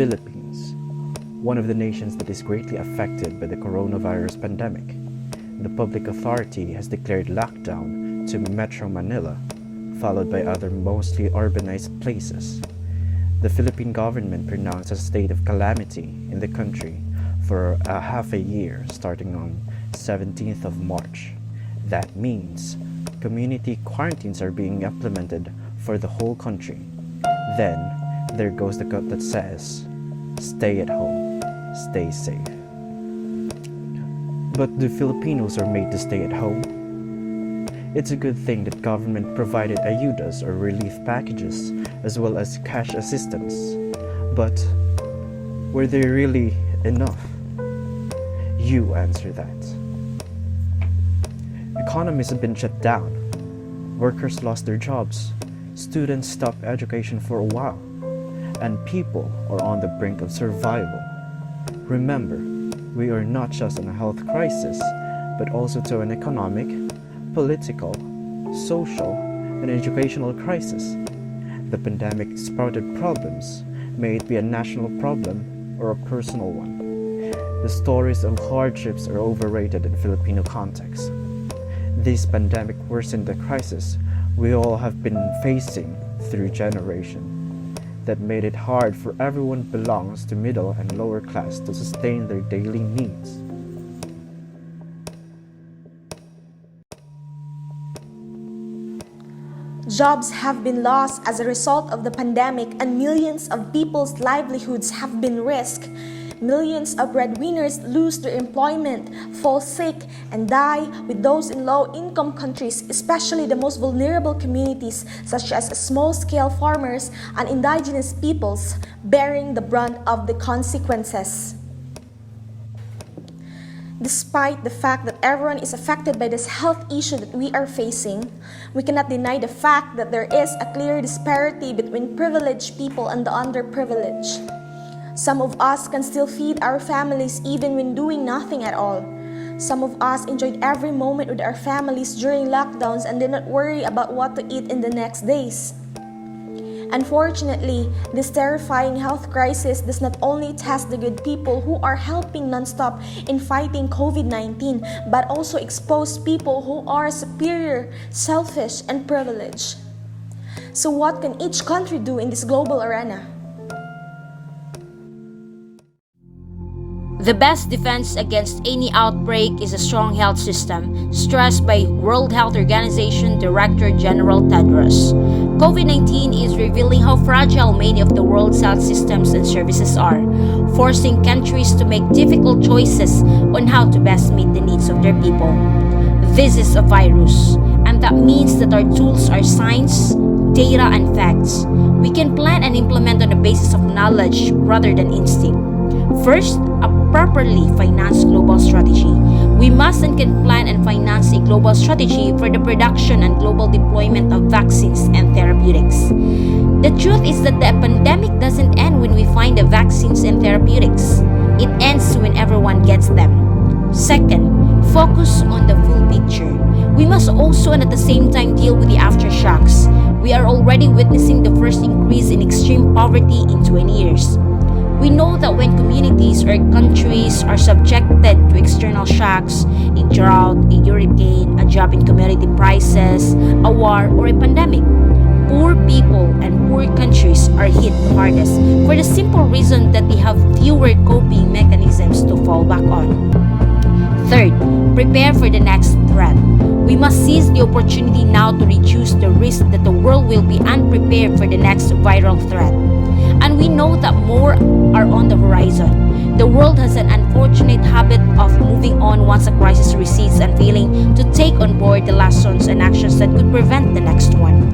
Philippines, one of the nations that is greatly affected by the coronavirus pandemic. The public authority has declared lockdown to Metro Manila, followed by other mostly urbanized places. The Philippine government pronounced a state of calamity in the country for a half a year starting on 17th of March. That means community quarantines are being implemented for the whole country. Then, there goes the quote that says, "Stay at home, stay safe." But the Filipinos are made to stay at home. It's a good thing that government provided ayudas or relief packages as well as cash assistance. But were they really enough? You answer that. Economies have been shut down. Workers lost their jobs. Students stopped education for a while. And people are on the brink of survival. Remember, we are not just in a health crisis, but also to an economic, political, social, and educational crisis. The pandemic sprouted problems, may it be a national problem or a personal one. The stories of hardships are overrated in Filipino context. This pandemic worsened the crisis we all have been facing through generations. That made it hard for everyone belongs to middle and lower class to sustain their daily needs. Jobs have been lost as a result of the pandemic and millions of people's livelihoods have been risked. Millions of breadwinners lose their employment, fall sick, and die, with those in low-income countries, especially the most vulnerable communities such as small-scale farmers and indigenous peoples, bearing the brunt of the consequences. Despite the fact that everyone is affected by this health issue that we are facing, we cannot deny the fact that there is a clear disparity between privileged people and the underprivileged. Some of us can still feed our families even when doing nothing at all. Some of us enjoyed every moment with our families during lockdowns and did not worry about what to eat in the next days. Unfortunately, this terrifying health crisis does not only test the good people who are helping nonstop in fighting COVID-19, but also expose people who are superior, selfish, and privileged. So what can each country do in this global arena? The best defense against any outbreak is a strong health system, stressed by World Health Organization Director General Tedros. COVID-19 is revealing how fragile many of the world's health systems and services are, forcing countries to make difficult choices on how to best meet the needs of their people. This is a virus, and that means that our tools are science, data, and facts. We can plan and implement on the basis of knowledge rather than instinct. First, a properly financed global strategy. We must and can plan and finance a global strategy for the production and global deployment of vaccines and therapeutics. The truth is that the pandemic doesn't end when we find the vaccines and therapeutics. It ends when everyone gets them. Second, focus on the full picture. We must also and at the same time deal with the aftershocks. We are already witnessing the first increase in extreme poverty in 20 years. We know that when communities or countries are subjected to external shocks, a drought, a hurricane, a drop in commodity prices, a war, or a pandemic, poor people and poor countries are hit hardest for the simple reason that they have fewer coping mechanisms to fall back on. Third, prepare for the next threat. We must seize the opportunity now to reduce the risk that the world will be unprepared for the next viral threat. And we know that more are on the horizon. The world has an unfortunate habit of moving on once a crisis recedes and failing to take on board the lessons and actions that could prevent the next one.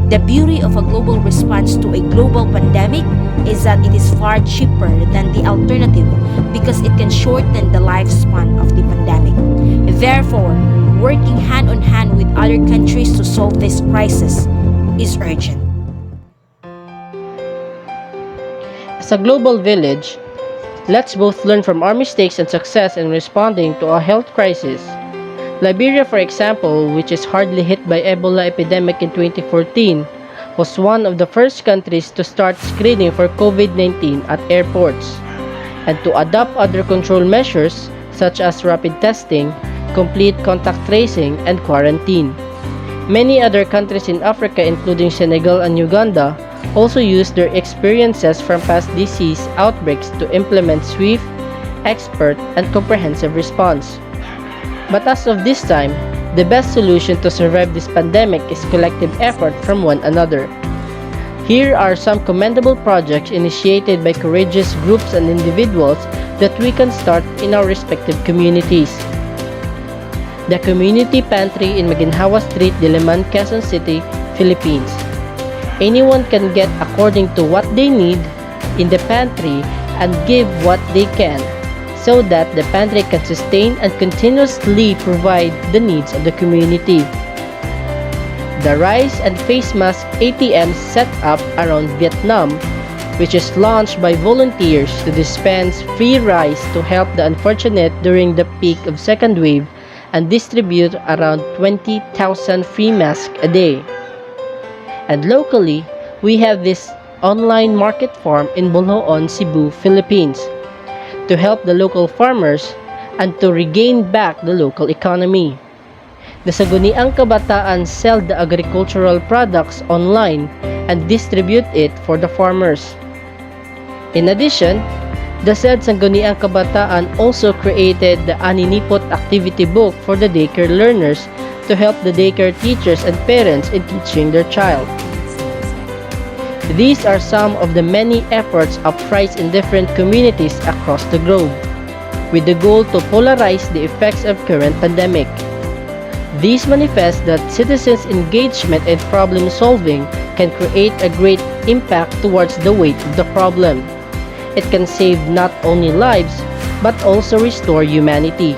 The beauty of a global response to a global pandemic is that it is far cheaper than the alternative because it can shorten the lifespan of the pandemic. Therefore, working hand in hand with other countries to solve this crisis is urgent. As a global village, let's both learn from our mistakes and success in responding to a health crisis. Liberia, for example, which is hardly hit by Ebola epidemic in 2014, was one of the first countries to start screening for COVID-19 at airports and to adopt other control measures such as rapid testing, complete contact tracing, and quarantine. Many other countries in Africa, including Senegal and Uganda, also used their experiences from past disease outbreaks to implement swift, expert, and comprehensive response. But as of this time, the best solution to survive this pandemic is collective effort from one another. Here are some commendable projects initiated by courageous groups and individuals that we can start in our respective communities. The Community Pantry in Maginhawa Street, Diliman, Quezon City, Philippines. Anyone can get according to what they need in the pantry and give what they can, so that the pantry can sustain and continuously provide the needs of the community. The rice and face mask ATM set up around Vietnam, which is launched by volunteers to dispense free rice to help the unfortunate during the peak of second wave and distribute around 20,000 free masks a day. And locally, we have this online market farm in Boloon, Cebu, Philippines, to help the local farmers and to regain back the local economy. The Sangguniang Kabataan sell the agricultural products online and distribute it for the farmers. In addition, the said Sangguniang Kabataan also created the Aninipot activity book for the daycare learners to help the daycare teachers and parents in teaching their child. These are some of the many efforts uprise in different communities across the globe, with the goal to polarize the effects of current pandemic. These manifest that citizens' engagement and problem solving can create a great impact towards the weight of the problem. It can save not only lives, but also restore humanity.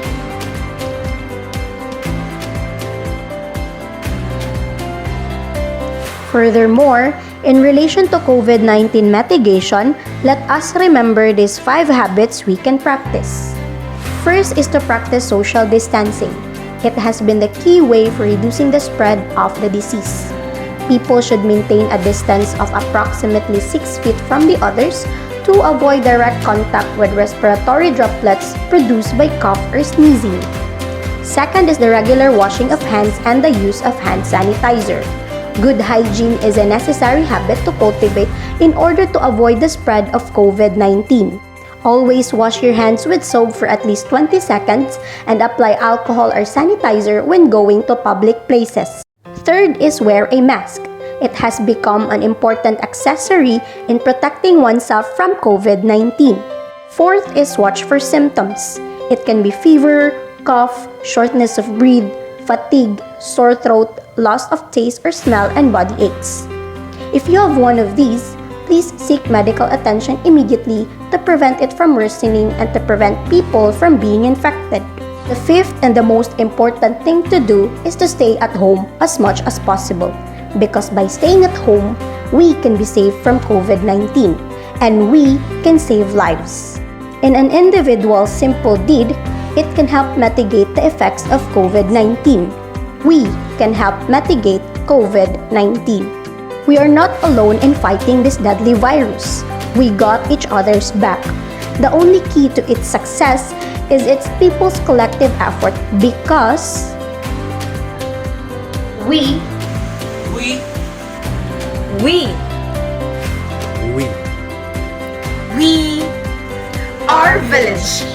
Furthermore, in relation to COVID-19 mitigation, let us remember these 5 habits we can practice. First is to practice social distancing. It has been the key way for reducing the spread of the disease. People should maintain a distance of approximately 6 feet from the others to avoid direct contact with respiratory droplets produced by cough or sneezing. Second is the regular washing of hands and the use of hand sanitizer. Good hygiene is a necessary habit to cultivate in order to avoid the spread of COVID-19. Always wash your hands with soap for at least 20 seconds and apply alcohol or sanitizer when going to public places. Third is wear a mask. It has become an important accessory in protecting oneself from COVID-19. Fourth is watch for symptoms. It can be fever, cough, shortness of breath, fatigue, sore throat, loss of taste or smell, and body aches. If you have one of these, please seek medical attention immediately to prevent it from worsening and to prevent people from being infected. The fifth and the most important thing to do is to stay at home as much as possible, because by staying at home, we can be safe from COVID-19 and we can save lives. In an individual's simple deed, it can help mitigate the effects of COVID-19. We can help mitigate COVID-19. We are not alone in fighting this deadly virus. We got each other's back. The only key to its success is its people's collective effort, because we are village.